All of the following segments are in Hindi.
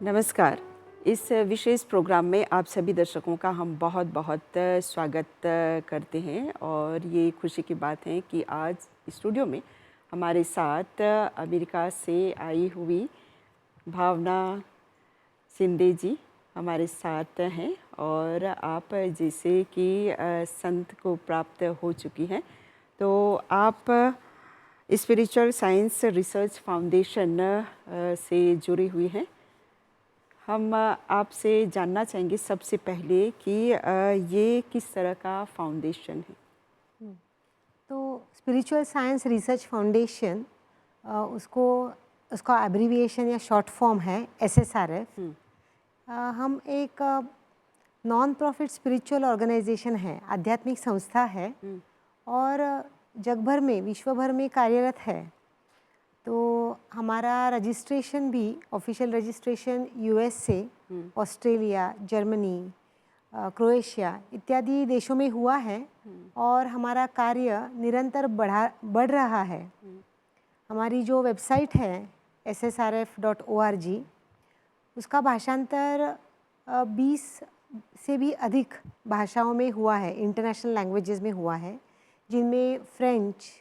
नमस्कार। इस विशेष प्रोग्राम में आप सभी दर्शकों का हम बहुत बहुत स्वागत करते हैं और ये खुशी की बात है कि आज स्टूडियो में हमारे साथ अमेरिका से आई हुई भावना शिंदे जी हमारे साथ हैं और आप जैसे कि संत को प्राप्त हो चुकी हैं, तो आप स्पिरिचुअल साइंस रिसर्च फाउंडेशन से जुड़ी हुई हैं। हम आपसे जानना चाहेंगे सबसे पहले कि ये किस तरह का फाउंडेशन है? तो स्पिरिचुअल साइंस रिसर्च फाउंडेशन उसको उसका एब्रीविएशन या शॉर्ट फॉर्म है SSRF। हम एक नॉन प्रॉफिट स्पिरिचुअल ऑर्गेनाइजेशन है, आध्यात्मिक संस्था है और जग भर में विश्व भर में कार्यरत है। तो हमारा रजिस्ट्रेशन भी ऑफिशियल रजिस्ट्रेशन US से, ऑस्ट्रेलिया, जर्मनी, क्रोएशिया इत्यादि देशों में हुआ है और हमारा कार्य निरंतर बढ़ रहा है। हमारी जो वेबसाइट है ssrf.org, उसका भाषांतर 20 से भी अधिक भाषाओं में हुआ है, इंटरनेशनल लैंग्वेजेस में हुआ है, जिनमें फ्रेंच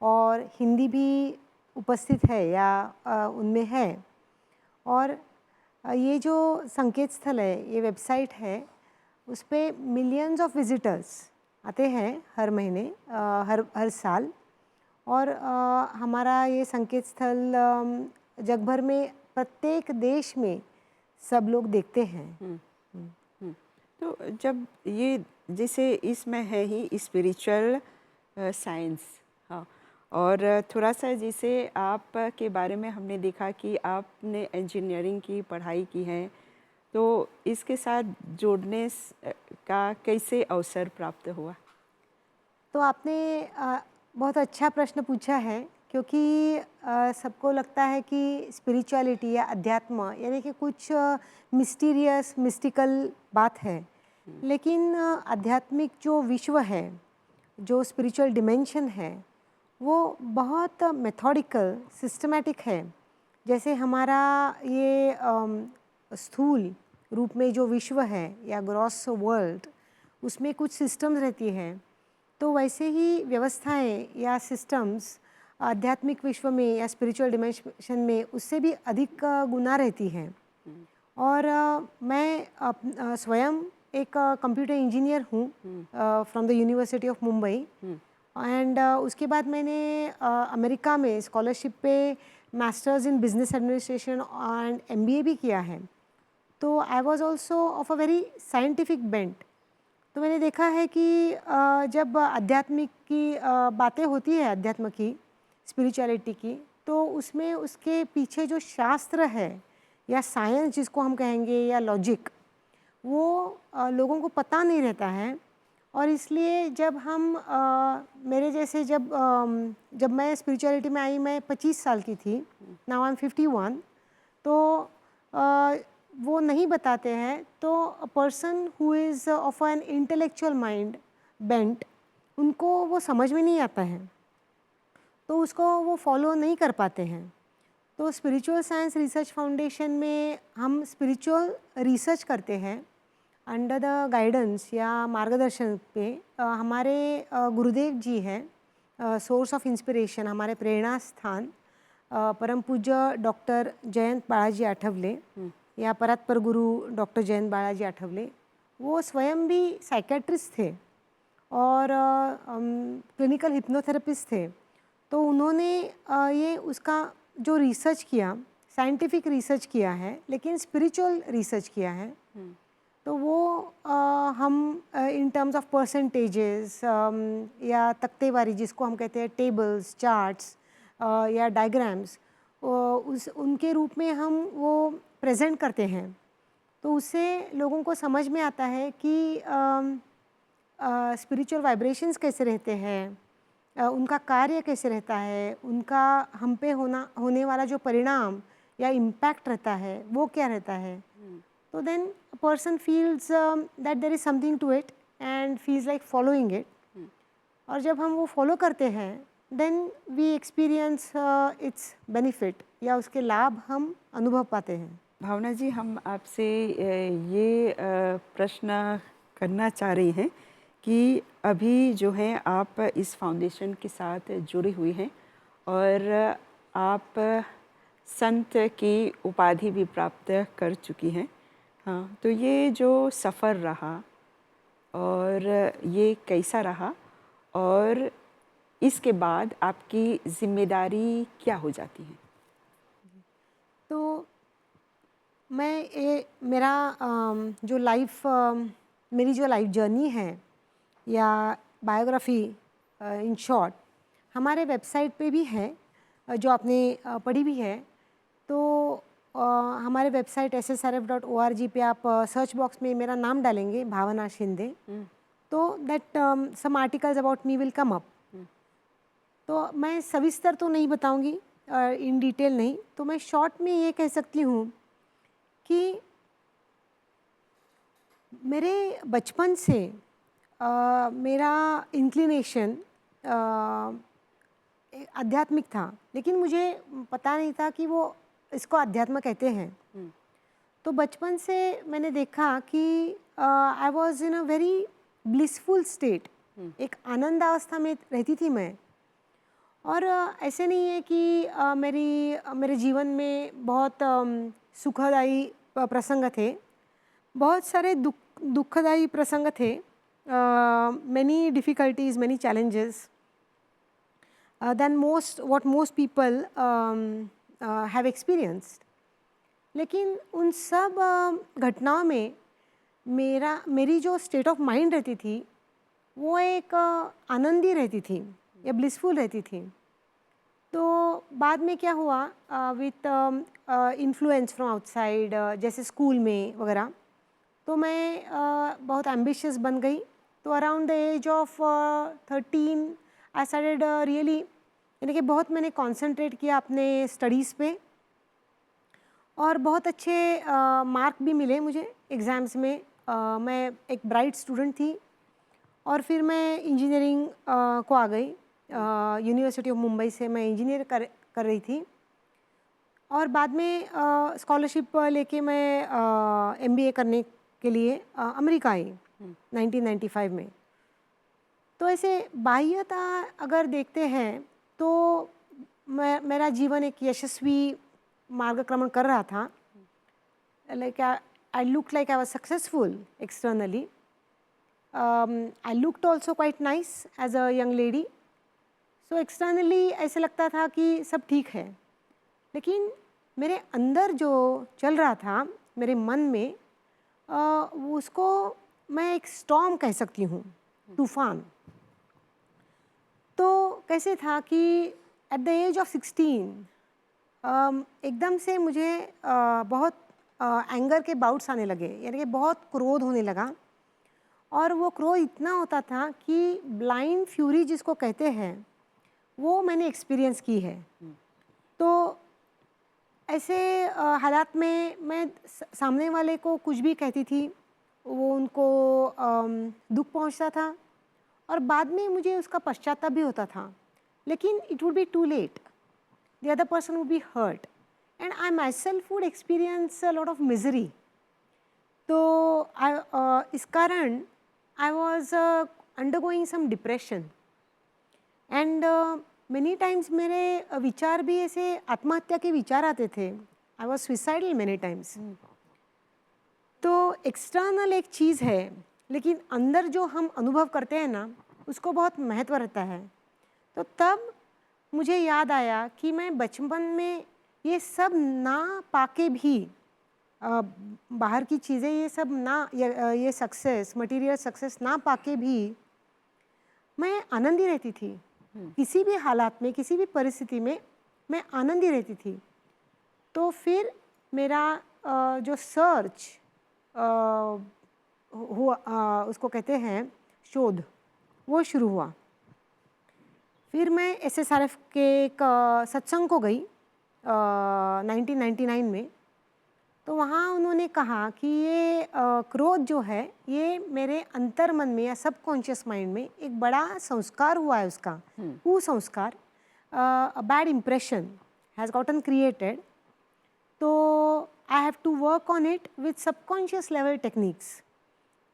और हिंदी भी उपस्थित है या उनमें है। और ये जो संकेत स्थल है, ये वेबसाइट है, उस पर मिलियंस ऑफ विजिटर्स आते हैं हर महीने, हर साल। और हमारा ये संकेत स्थल जग भर में प्रत्येक देश में सब लोग देखते हैं। तो जब ये जैसे इसमें है ही स्पिरिचुअल साइंस, हाँ, और थोड़ा सा जैसे आप के बारे में हमने देखा कि आपने इंजीनियरिंग की पढ़ाई की है, तो इसके साथ जोड़ने का कैसे अवसर प्राप्त हुआ? तो आपने बहुत अच्छा प्रश्न पूछा है, क्योंकि सबको लगता है कि स्पिरिचुअलिटी या अध्यात्म यानी कि कुछ मिस्टीरियस मिस्टिकल बात है। लेकिन आध्यात्मिक जो विश्व है, जो स्पिरिचुअल डिमेंशन है, वो बहुत मेथोडिकल सिस्टमैटिक है। जैसे हमारा ये स्थूल रूप में जो विश्व है या ग्रॉस वर्ल्ड, उसमें कुछ सिस्टम्स रहती हैं, तो वैसे ही व्यवस्थाएं या सिस्टम्स आध्यात्मिक विश्व में या स्पिरिचुअल डिमेंशन में उससे भी अधिक गुना रहती हैं। और मैं स्वयं एक कंप्यूटर इंजीनियर हूँ from the university of Mumbai. And उसके बाद मैंने अमेरिका में स्कॉलरशिप पे masters in business administration and MBA भी किया है। तो I was also of a very scientific bent. तो मैंने देखा है कि जब आध्यात्मिक की बातें होती है, अध्यात्म की, स्पिरिचुअलिटी की, तो उसमें उसके पीछे जो शास्त्र है या साइंस जिसको हम कहेंगे या लॉजिक, वो लोगों को पता नहीं रहता है। और इसलिए जब हम मेरे जैसे जब मैं स्पिरिचुअलिटी में आई, मैं 25 साल की थी, नाउ आई एम 51। तो वो नहीं बताते हैं, तो a person who is of an intellectual mind bent, उनको वो समझ में नहीं आता है, तो उसको वो फॉलो नहीं कर पाते हैं। तो स्पिरिचुअल साइंस रिसर्च फाउंडेशन में हम स्पिरिचुअल रिसर्च करते हैं अंडर द गाइडेंस या मार्गदर्शन पे। हमारे गुरुदेव जी हैं, सोर्स ऑफ इंस्पिरेशन, हमारे प्रेरणा स्थान, परम पूज्य डॉक्टर जयंत बालाजी आठवले या परात्पर गुरु डॉक्टर जयंत बालाजी आठवले। वो स्वयं भी साइकेट्रिस्ट थे और क्लिनिकल हिप्नोथेरेपिस्ट थे। तो उन्होंने ये उसका जो रिसर्च किया, साइंटिफिक रिसर्च किया है, लेकिन स्पिरिचुअल रिसर्च किया है। तो वो हम इन टर्म्स ऑफ परसेंटेजेस या तख्तेवारी, जिसको हम कहते हैं टेबल्स, चार्ट्स या डायग्राम्स, उनके रूप में हम वो प्रेजेंट करते हैं। तो उससे लोगों को समझ में आता है कि स्पिरिचुअल वाइब्रेशंस कैसे रहते हैं, उनका कार्य कैसे रहता है, उनका हम पे होने वाला जो परिणाम या इम्पैक्ट रहता है, वो क्या रहता है। तो then a person feels that there is something to it and feels like following it. और जब हम वो फॉलो करते हैं, then we experience its benefit या उसके लाभ हम अनुभव पाते हैं। भावना जी, हम आपसे ये प्रश्न करना चाह रहे हैं कि अभी जो है आप इस फाउंडेशन के साथ जुड़ी हुई हैं और आप संत की उपाधि भी प्राप्त कर चुकी हैं। हाँ, तो ये जो सफ़र रहा और ये कैसा रहा और इसके बाद आपकी ज़िम्मेदारी क्या हो जाती है? तो मैं ये मेरा जो लाइफ मेरी जो लाइफ जर्नी है या बायोग्राफी इन शॉर्ट हमारे वेबसाइट पे भी है, जो आपने पढ़ी भी है। तो अ, हमारे वेबसाइट ssrf.org पे आप सर्च बॉक्स में मेरा नाम डालेंगे, भावना शिंदे, तो that some articles about me will come up. तो मैं सविस्तर तो नहीं बताऊंगी, इन डिटेल नहीं, तो मैं शॉर्ट में ये कह सकती हूँ कि मेरे बचपन से मेरा इंक्लिनेशन आध्यात्मिक था, लेकिन मुझे पता नहीं था कि वो इसको अध्यात्म कहते हैं। तो बचपन से मैंने देखा कि I was in a very blissful state, एक आनंद अवस्था में रहती थी मैं। और ऐसे नहीं है कि मेरे जीवन में बहुत सुखदायी प्रसंग थे, बहुत सारे दुखदायी प्रसंग थे, many difficulties, many challenges than most people have experienced. लेकिन उन सब घटनाओं में मेरी जो स्टेट ऑफ माइंड रहती थी वो एक आनंदी रहती थी या ब्लिसफुल रहती थी। तो बाद में क्या हुआ, विथ इन्फ्लुएंस फ्रॉम आउटसाइड, जैसे स्कूल में वगैरह, तो मैं बहुत एम्बिशियस बन गई। तो around the age of 13 I started really, यानी कि बहुत मैंने कंसंट्रेट किया अपने स्टडीज़ पे और बहुत अच्छे मार्क भी मिले मुझे एग्ज़ाम्स में। मैं एक ब्राइट स्टूडेंट थी और फिर मैं इंजीनियरिंग को आ गई। यूनिवर्सिटी ऑफ मुंबई से मैं इंजीनियर कर रही थी और बाद में स्कॉलरशिप लेके मैं एमबीए करने के लिए अमेरिका आई 1995 में। तो ऐसे बाह्यता अगर देखते हैं तो मेरा जीवन एक यशस्वी मार्गक्रमण कर रहा था। Like I look like I was successful externally, I looked also quite nice as a young lady. So externally ऐसे लगता था कि सब ठीक है, लेकिन मेरे अंदर जो चल रहा था मेरे मन में, उसको मैं एक स्टॉर्म कह सकती हूँ, तूफान। तो कैसे था कि एट द एज ऑफ 16 एकदम से मुझे बहुत एंगर के बाउट्स आने लगे, यानी कि बहुत क्रोध होने लगा। और वो क्रोध इतना होता था कि ब्लाइंड फ्यूरी जिसको कहते हैं वो मैंने एक्सपीरियंस की है। तो ऐसे हालात में मैं सामने वाले को कुछ भी कहती थी, वो उनको दुख पहुंचता था और बाद में मुझे उसका पश्चाताप भी होता था, लेकिन it would be too late, the other person would be hurt and I myself would experience a lot of misery. तो इस कारण I was undergoing some depression and many times मेरे विचार भी ऐसे आत्महत्या के विचार आते थे। I was suicidal many times. तो एक्सटर्नल एक चीज़ है, लेकिन अंदर जो हम अनुभव करते हैं ना, उसको बहुत महत्व रहता है। तो तब मुझे याद आया कि मैं बचपन में ये सब ना पाके भी, बाहर की चीज़ें ये सब ना, ये सक्सेस, मटेरियल सक्सेस ना पाके भी मैं आनंदी रहती थी। किसी भी हालात में, किसी भी परिस्थिति में मैं आनंदी रहती थी। तो फिर मेरा जो सर्च हुआ, उसको कहते हैं शोध, वो शुरू हुआ। फिर मैं एसएसआरएफ के एक सत्संग को गई 1999 में। तो वहाँ उन्होंने कहा कि ये क्रोध जो है ये मेरे अंतर मन में या सबकॉन्शियस माइंड में एक बड़ा संस्कार हुआ है, उसका कुसंस्कार, a bad impression has gotten created. तो I have to work on it with subconscious level techniques,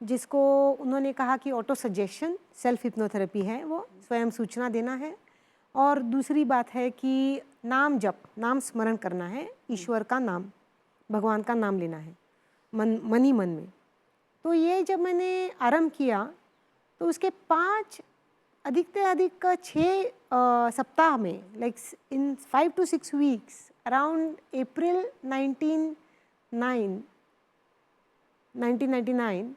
जिसको उन्होंने कहा कि ऑटो सजेशन सेल्फ हिप्नोथेरेपी है, वो स्वयं सूचना देना है। और दूसरी बात है कि नाम जप, नाम स्मरण करना है, ईश्वर का नाम, भगवान का नाम लेना है मन ही मन में। तो ये जब मैंने आरंभ किया तो उसके 5 अधिक से अधिक 6 सप्ताह में, like in 5 to 6 weeks, around April 1999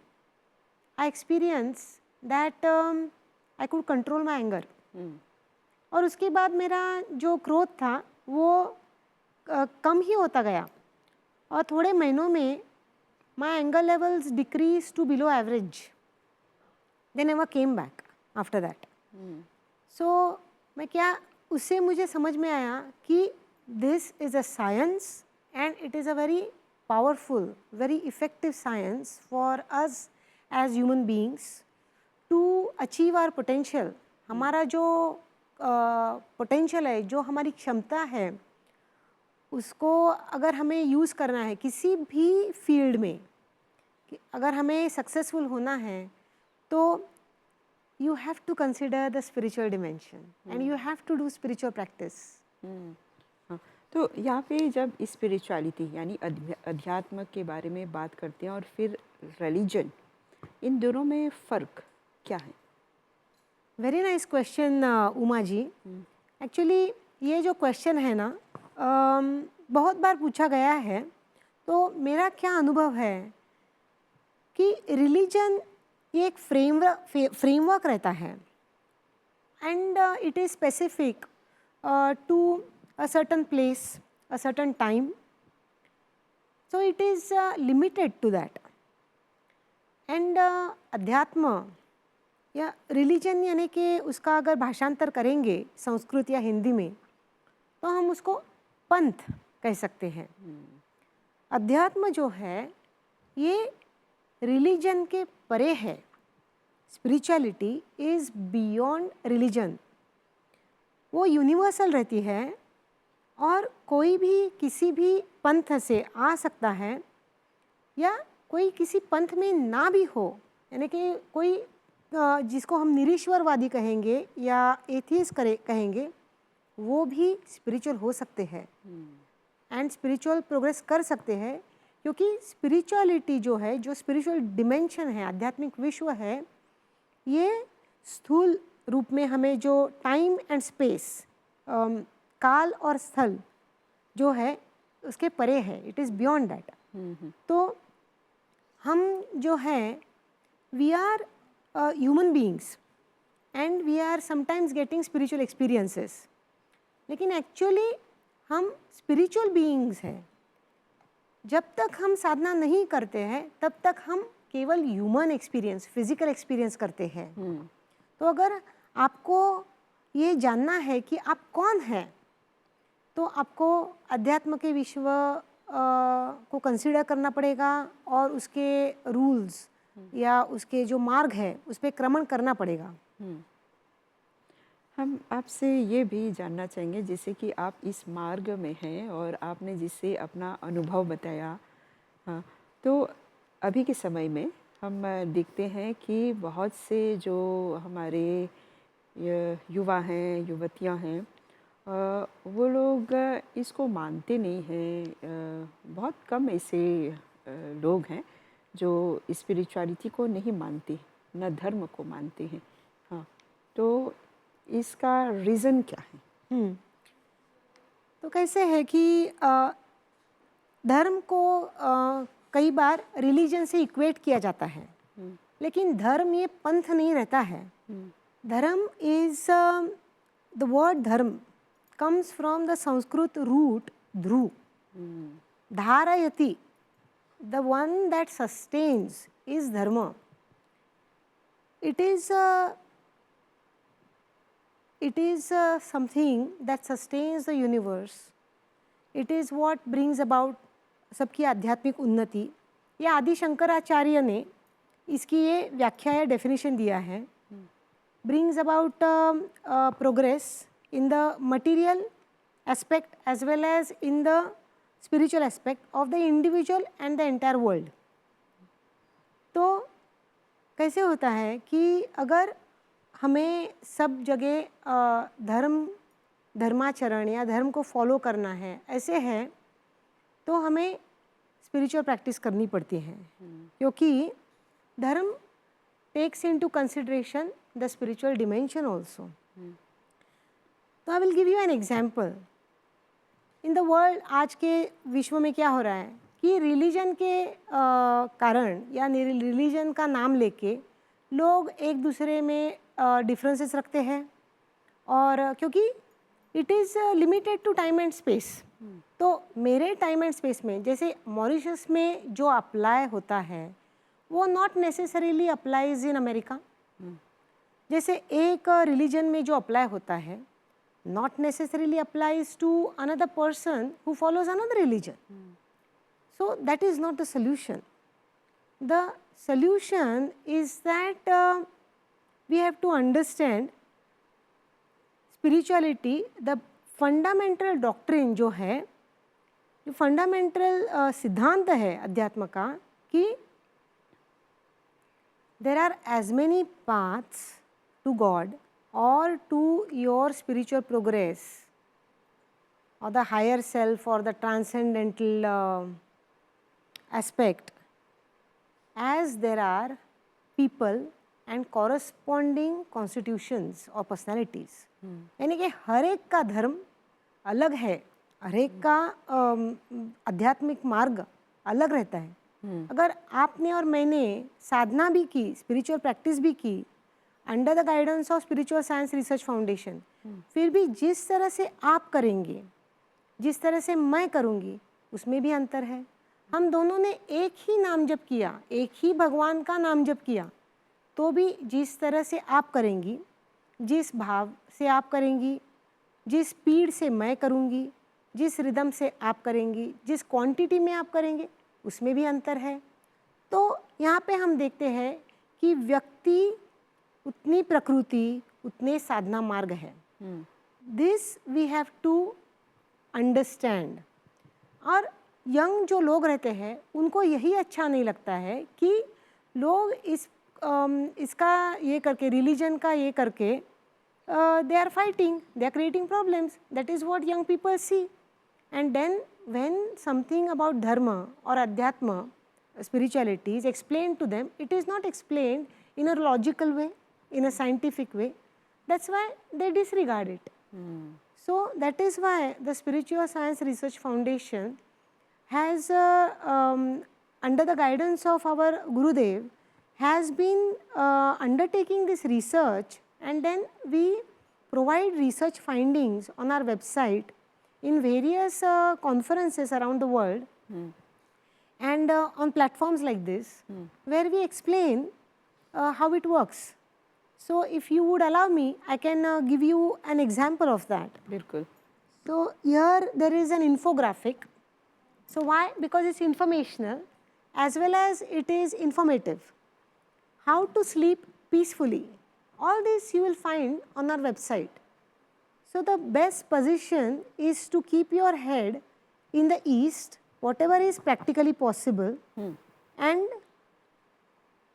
I experience that I could control my anger. और उसके बाद मेरा जो क्रोध था वो कम ही होता गया, और थोड़े महीनों में my anger levels decrease to below average. They never came back after that. So मैं क्या, उससे मुझे समझ में आया कि this is a science and it is a very powerful, very effective science for us as human beings to achieve our potential. हमारा जो पोटेंशियल है, जो हमारी क्षमता है, उसको अगर हमें यूज़ करना है किसी भी फील्ड में, कि अगर हमें सक्सेसफुल होना है, तो you have to consider the spiritual dimension and you have to do spiritual practice. हाँ, तो यहाँ पे जब स्पिरिचुअलिटी यानी अध्यात्म के बारे में बात करते हैं और फिर रिलीजन, इन दोनों में फ़र्क क्या है? Very nice question Uma ji. Actually ये जो क्वेश्चन है ना, बहुत बार पूछा गया है। तो मेरा क्या अनुभव है कि रिलीजन ये एक फ्रेमवर्क रहता है, and it is specific to a certain place, a certain time, so it is limited to that. And अध्यात्म या रिलीजन यानी कि उसका अगर भाषांतर करेंगे संस्कृत या हिंदी में, तो हम उसको पंथ कह सकते हैं। अध्यात्म जो है ये रिलीजन के परे है। Spirituality is beyond religion. वो यूनिवर्सल रहती है और कोई भी किसी भी पंथ से आ सकता है, या कोई किसी पंथ में ना भी हो, यानी कि कोई जिसको हम निरीश्वरवादी कहेंगे या एथीस्ट कहेंगे, वो भी स्पिरिचुअल हो सकते हैं एंड स्पिरिचुअल प्रोग्रेस कर सकते हैं। क्योंकि स्पिरिचुअलिटी जो है, जो स्पिरिचुअल डिमेंशन है, आध्यात्मिक विश्व है, ये स्थूल रूप में हमें जो टाइम एंड स्पेस, काल और स्थल जो है उसके परे है, इट इज़ बियॉन्ड दैट। तो हम जो हैं, we are human beings and we are sometimes getting spiritual experiences, लेकिन एक्चुअली हम स्पिरिचुअल बीइंग्स हैं। जब तक हम साधना नहीं करते हैं तब तक हम केवल ह्यूमन एक्सपीरियंस, फिजिकल एक्सपीरियंस करते हैं। तो अगर आपको ये जानना है कि आप कौन हैं, तो आपको अध्यात्म के विश्व को कंसीडर करना पड़ेगा और उसके रूल्स या उसके जो मार्ग है उस पर क्रमण करना पड़ेगा। हम आपसे ये भी जानना चाहेंगे, जैसे कि आप इस मार्ग में हैं और आपने जिससे अपना अनुभव बताया, हाँ, तो अभी के समय में हम देखते हैं कि बहुत से जो हमारे युवा हैं, युवतियां हैं, वो लोग इसको मानते नहीं हैं। बहुत कम ऐसे लोग हैं जो स्पिरिचुअलिटी को नहीं मानते, न धर्म को मानते हैं। हाँ, तो इसका रीज़न क्या है? तो कैसे है कि धर्म को कई बार रिलीजन से इक्वेट किया जाता है, लेकिन धर्म ये पंथ नहीं रहता है। धर्म इज द वर्ड धर्म comes from the Sanskrit root dhru, dharayati, the one that sustains is dharma. It is something that sustains the universe. It is what brings about सबकी आध्यात्मिक उन्नति। या आदि शंकराचार्य ने इसकी ये व्याख्या या डेफिनेशन दिया है, brings about progress in the material aspect as well as in the spiritual aspect of the individual and the entire world. तो कैसे होता है कि अगर हमें सब जगह धर्माचरण या धर्म को फॉलो करना है, ऐसे है तो हमें स्पिरिचुअल प्रैक्टिस करनी पड़ती है, क्योंकि धर्म takes into consideration the spiritual dimension also. तो I will give you an example. In the world, आज के विश्व में क्या हो रहा है कि रिलीजन के कारण या रिलीजन का नाम लेके लोग एक दूसरे में डिफरेंसेस रखते हैं, और क्योंकि it is limited to time and space. तो मेरे टाइम एंड स्पेस में, जैसे मॉरिशस में जो अप्लाई होता है वो not necessarily applies in America. जैसे एक रिलीजन में जो अप्लाई होता है not necessarily applies to another person who follows another religion. So that is not the solution. The solution is that we have to understand spirituality, the fundamental doctrine जो है, जो fundamental सिद्धांत है अध्यात्म का, कि there are as many paths to God or to your spiritual progress or the higher self or the transcendental aspect as there are people and corresponding constitutions or personalities. यानी कि हर एक का धर्म अलग है, हर एक का आध्यात्मिक मार्ग अलग रहता है. अगर आपने और मैंने साधना भी की, स्पिरिचुअल प्रैक्टिस भी की under the guidance of spiritual science research foundation, फिर भी जिस तरह से आप करेंगे, जिस तरह से मैं करूँगी, उसमें भी अंतर है. हम दोनों ने एक ही नाम जप किया, एक ही भगवान का नाम जप किया, तो भी जिस तरह से आप करेंगी, जिस भाव से आप करेंगी, जिस स्पीड से मैं करूँगी, जिस रिदम से आप करेंगी, जिस क्वांटिटी में आप करेंगे, उसमें भी अंतर है. तो यहाँ पे हम देखते हैं कि व्यक्ति उतनी प्रकृति उतने साधना मार्ग है. This we have to understand. और यंग जो लोग रहते हैं उनको यही अच्छा नहीं लगता है कि लोग इसका ये करके, रिलीजन का ये करके they are fighting, they are creating problems. That is what young people see. And then when something about धर्म और अध्यात्म, spirituality is explained to them, it is not explained in a logical way, in a scientific way. That's why they disregard it. So that is why the Spiritual Science Research Foundation has under the guidance of our Gurudev has been undertaking this research, and then we provide research findings on our website in various conferences around the world. And on platforms like this, where we explain how it works. So if you would allow me, I can give you an example of that. बिल्कुल. So here there is an infographic. So why? Because it's informational as well as it is informative. How to sleep peacefully. All this you will find on our website. So the best position is to keep your head in the east, whatever is practically possible, and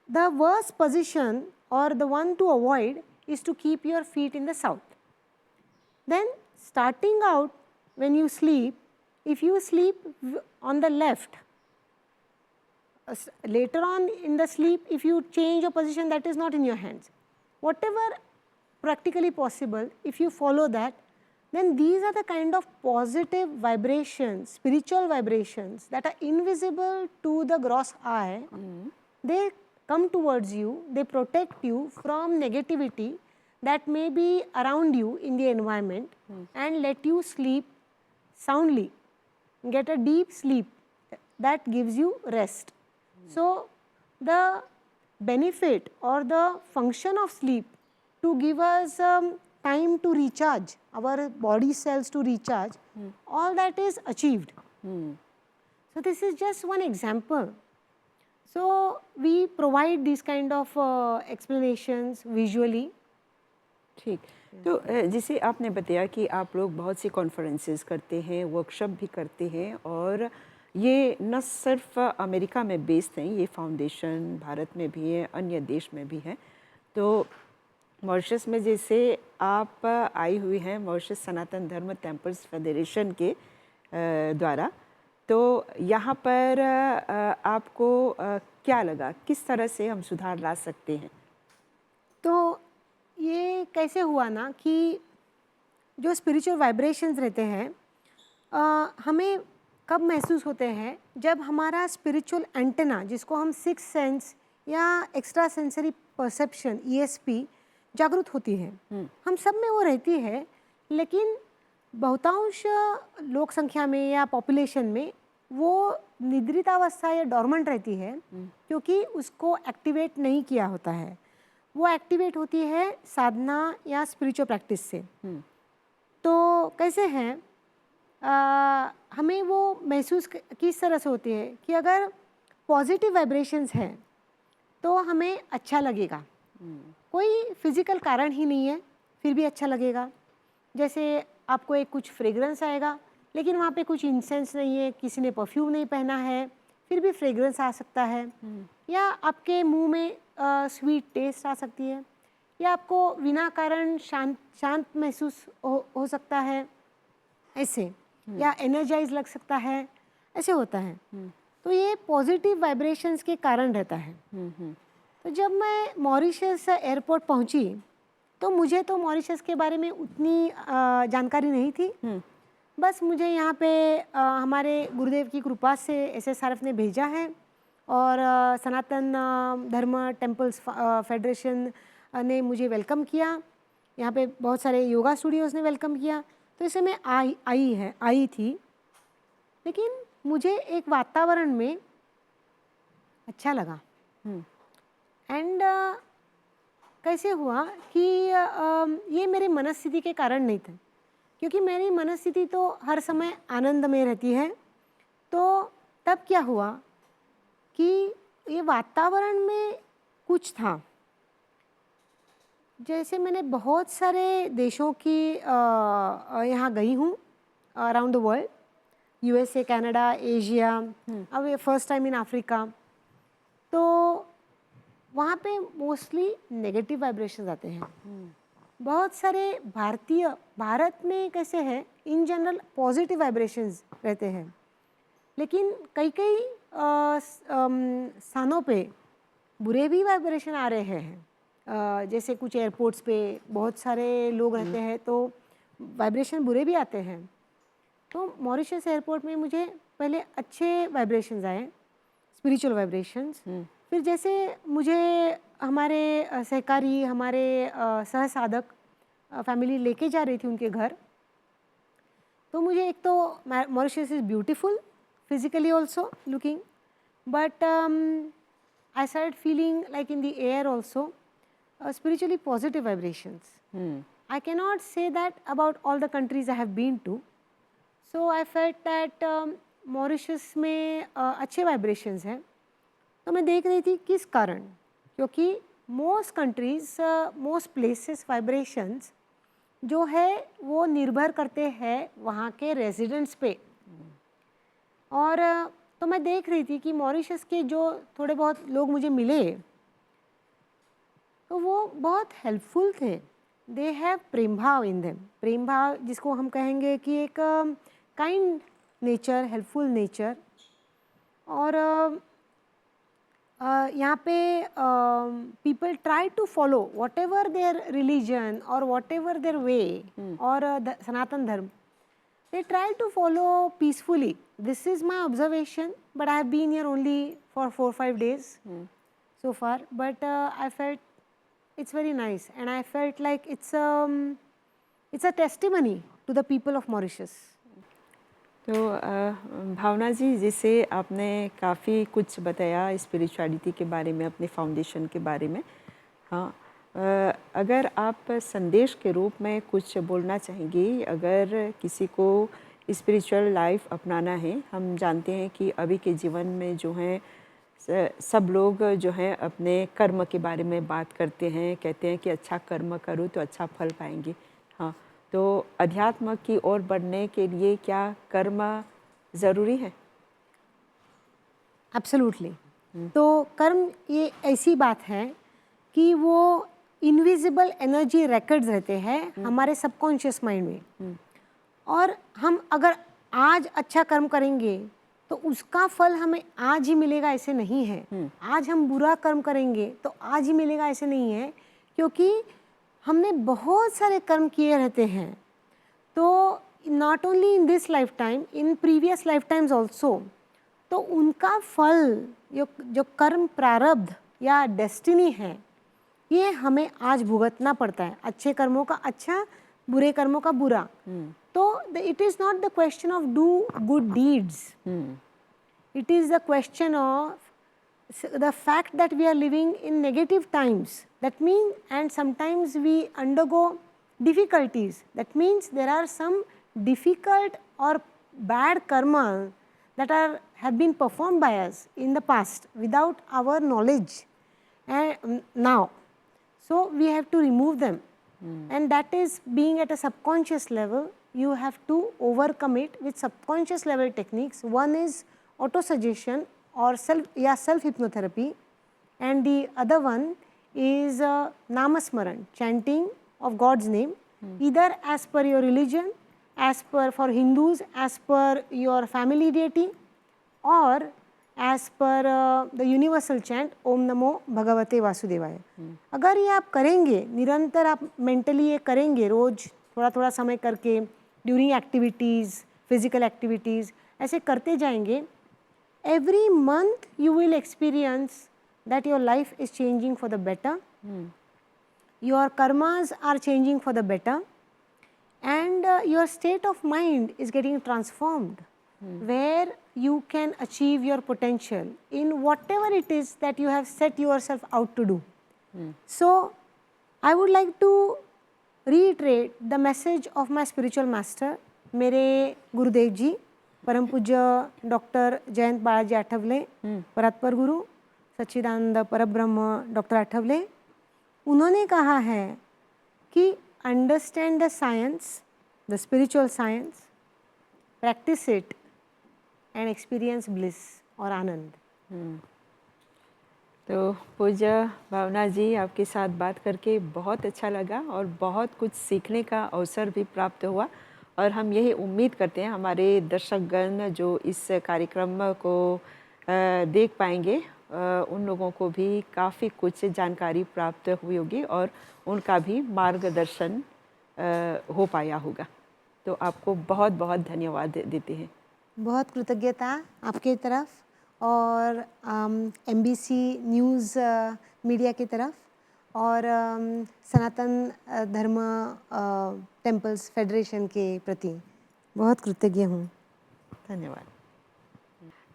the worst position or the one to avoid is to keep your feet in the south. Then starting out when you sleep, if you sleep on the left, later on in the sleep if you change your position, that is not in your hands. Whatever practically possible, if you follow that, then these are the kind of positive vibrations, spiritual vibrations that are invisible to the gross eye. They come towards you, they protect you from negativity that may be around you in the environment, and let you sleep soundly, get a deep sleep that gives you rest. So the benefit or the function of sleep to give us time to recharge, our body cells to recharge, all that is achieved. So this is just one example. So we provide these kind of explanations visually, ठीक। तो जैसे आपने बताया कि आप लोग बहुत सी कॉन्फ्रेंसेस करते हैं, वर्कशॉप भी करते हैं, और ये न सिर्फ अमेरिका में बेस्ड हैं, ये फाउंडेशन भारत में भी है, अन्य देश में भी है। तो मॉरिशस में जैसे आप आई हुई हैं मॉरिशस सनातन धर्म टेम्पल्स फेडरेशन के द्वारा, तो यहाँ पर आपको क्या लगा, किस तरह से हम सुधार ला सकते हैं? तो ये कैसे हुआ ना कि जो स्पिरिचुअल वाइब्रेशंस रहते हैं, हमें कब महसूस होते हैं जब हमारा स्पिरिचुअल एंटेना, जिसको हम सिक्स सेंस या एक्स्ट्रा सेंसरी परसेप्शन ESP जागृत होती है। हम सब में वो रहती है, लेकिन बहुतांश लोक संख्या में या पॉपुलेशन में वो निद्रितावस्था या डॉर्मेंट रहती है, क्योंकि उसको एक्टिवेट नहीं किया होता है। वो एक्टिवेट होती है साधना या स्पिरिचुअल प्रैक्टिस से। तो कैसे हैं, हमें वो महसूस किस तरह से होती है कि अगर पॉजिटिव वाइब्रेशंस हैं तो हमें अच्छा लगेगा। कोई फिजिकल कारण ही नहीं है, फिर भी अच्छा लगेगा। जैसे आपको एक कुछ फ्रेग्रेंस आएगा, लेकिन वहाँ पे कुछ इंसेंस नहीं है, किसी ने परफ्यूम नहीं पहना है, फिर भी फ्रेग्रेंस आ सकता है। या आपके मुंह में स्वीट टेस्ट आ सकती है, या आपको बिना कारण शांत शांत महसूस हो सकता है ऐसे, या एनर्जाइज लग सकता है, ऐसे होता है। तो ये पॉजिटिव वाइब्रेशंस के कारण रहता है। तो जब मैं मॉरिशस एयरपोर्ट पहुंची, तो मुझे तो मॉरिशस के बारे में उतनी जानकारी नहीं थी। बस मुझे यहाँ पे हमारे गुरुदेव की कृपा से SSRF ने भेजा है, और सनातन धर्म टेम्पल्स फेडरेशन ने मुझे वेलकम किया। यहाँ पे बहुत सारे योगा स्टूडियोज़ ने वेलकम किया। तो इसे मैं आई थी, लेकिन मुझे एक वातावरण में अच्छा लगा। एंड कैसे हुआ कि ये मेरे मनस्थिति के कारण नहीं थे, क्योंकि मेरी मनस्थिति तो हर समय आनंद में रहती है। तो तब क्या हुआ कि ये वातावरण में कुछ था। जैसे मैंने बहुत सारे देशों की यहाँ गई हूँ around the world, USA, Canada, Asia, अब फर्स्ट टाइम इन अफ्रीका। तो वहाँ पे मोस्टली नेगेटिव वाइब्रेशंस आते हैं। बहुत सारे भारत में कैसे है, इन जनरल पॉजिटिव वाइब्रेशंस रहते हैं, लेकिन कई स्थानों पे बुरे भी वाइब्रेशन आ रहे हैं। जैसे कुछ एयरपोर्ट्स पे बहुत सारे लोग रहते हैं, तो वाइब्रेशन बुरे भी आते हैं। तो मॉरिशस एयरपोर्ट में मुझे पहले अच्छे वाइब्रेशंस आए, स्पिरिचुअल वाइब्रेशंस। फिर जैसे मुझे हमारे सहकारी, हमारे सह साधक फैमिली लेके जा रही थी उनके घर, तो मुझे एक तो Mauritius is beautiful physically also looking, but I started feeling like in the air also spiritually positive vibrations. I cannot say that about all the countries I have been to. So I felt that Mauritius में अच्छे vibrations हैं। तो मैं देख रही थी किस कारण, क्योंकि most countries, most places vibrations जो है वो निर्भर करते हैं वहाँ के residents पे। और तो मैं देख रही थी कि मॉरिशस के जो थोड़े बहुत लोग मुझे मिले, तो वो बहुत हेल्पफुल थे। दे हैव प्रेम भाव इन देम। प्रेम भाव जिसको हम कहेंगे कि एक काइंड नेचर, हेल्पफुल नेचर। और यहाँ पे people try to follow whatever their religion और वॉट एवर देयर वे और सनातन धर्म, they try to follow peacefully. This is my observation, but I have been here only for 4-5 days so far, but I felt it's very nice, and I felt like it's a testimony to the people of Mauritius. तो भावना जी, जैसे आपने काफ़ी कुछ बताया स्पिरिचुअलिटी के बारे में, अपने फाउंडेशन के बारे में। हाँ, अगर आप संदेश के रूप में कुछ बोलना चाहेंगी, अगर किसी को स्पिरिचुअल लाइफ अपनाना है, हम जानते हैं कि अभी के जीवन में जो है सब लोग जो हैं अपने कर्म के बारे में बात करते हैं, कहते हैं कि अच्छा कर्म करो तो अच्छा फल पाएंगे। हाँ, तो अध्यात्म की ओर बढ़ने के लिए क्या कर्म ज़रूरी है? एब्सोल्युटली। तो कर्म ये ऐसी बात है कि वो इनविजिबल एनर्जी रिकॉर्ड्स रहते हैं हमारे सबकॉन्शियस माइंड में। और हम अगर आज अच्छा कर्म करेंगे तो उसका फल हमें आज ही मिलेगा ऐसे नहीं है। आज हम बुरा कर्म करेंगे तो आज ही मिलेगा ऐसे नहीं है, क्योंकि हमने बहुत सारे कर्म किए रहते हैं। तो not only in this life time, in previous life times also, तो उनका फल जो कर्म प्रारब्ध या डेस्टिनी है, ये हमें आज भुगतना पड़ता है। अच्छे कर्मों का अच्छा, बुरे कर्मों का बुरा। तो it is not the question of do good deeds, it is the question of the fact that we are living in negative times. That means, and sometimes we undergo difficulties. That means there are some difficult or bad karma that have been performed by us in the past without our knowledge, and now. So we have to remove them. And that is being at a subconscious level. You have to overcome it with subconscious level techniques. One is auto-suggestion or self hypnotherapy, and the other one is namasmaran, chanting of God's name, either as per your religion, as per, for Hindus, as per your family deity, or as per the universal chant ओम नमो भगवते वासुदेवाय। अगर ये आप करेंगे, निरंतर आप मेंटली ये करेंगे, रोज थोड़ा थोड़ा समय करके, ड्यूरिंग एक्टिविटीज़, फिजिकल एक्टिविटीज़, ऐसे करते जाएंगे, every month you will experience that your life is changing for the better. Your karmas are changing for the better, and your state of mind is getting transformed, where you can achieve your potential in whatever it is that you have set yourself out to do. So I would like to reiterate the message of my spiritual master, मेरे गुरुदेव जी, परम पूज्य डॉक्टर जयंत बालाजी आठवले, परात्पर गुरु सच्चिदानंद परब्रह्म डॉक्टर आठवले। उन्होंने कहा है कि understand the science, the spiritual science, practice it and experience bliss और आनंद। तो पूज्य भावना जी, आपके साथ बात करके बहुत अच्छा लगा और बहुत कुछ सीखने का अवसर भी प्राप्त हुआ। और हम यही उम्मीद करते हैं हमारे दर्शकगण जो इस कार्यक्रम को देख पाएंगे, उन लोगों को भी काफ़ी कुछ जानकारी प्राप्त हुई होगी और उनका भी मार्गदर्शन हो पाया होगा। तो आपको बहुत बहुत धन्यवाद देते हैं। बहुत कृतज्ञता आपके तरफ और MBC न्यूज़ मीडिया की तरफ और सनातन धर्म टेम्पल्स फेडरेशन के प्रति बहुत कृतज्ञ हूँ। धन्यवाद।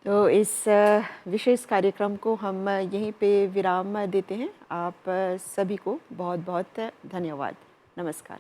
तो इस विशेष कार्यक्रम को हम यहीं पे विराम देते हैं। आप सभी को बहुत बहुत धन्यवाद। नमस्कार।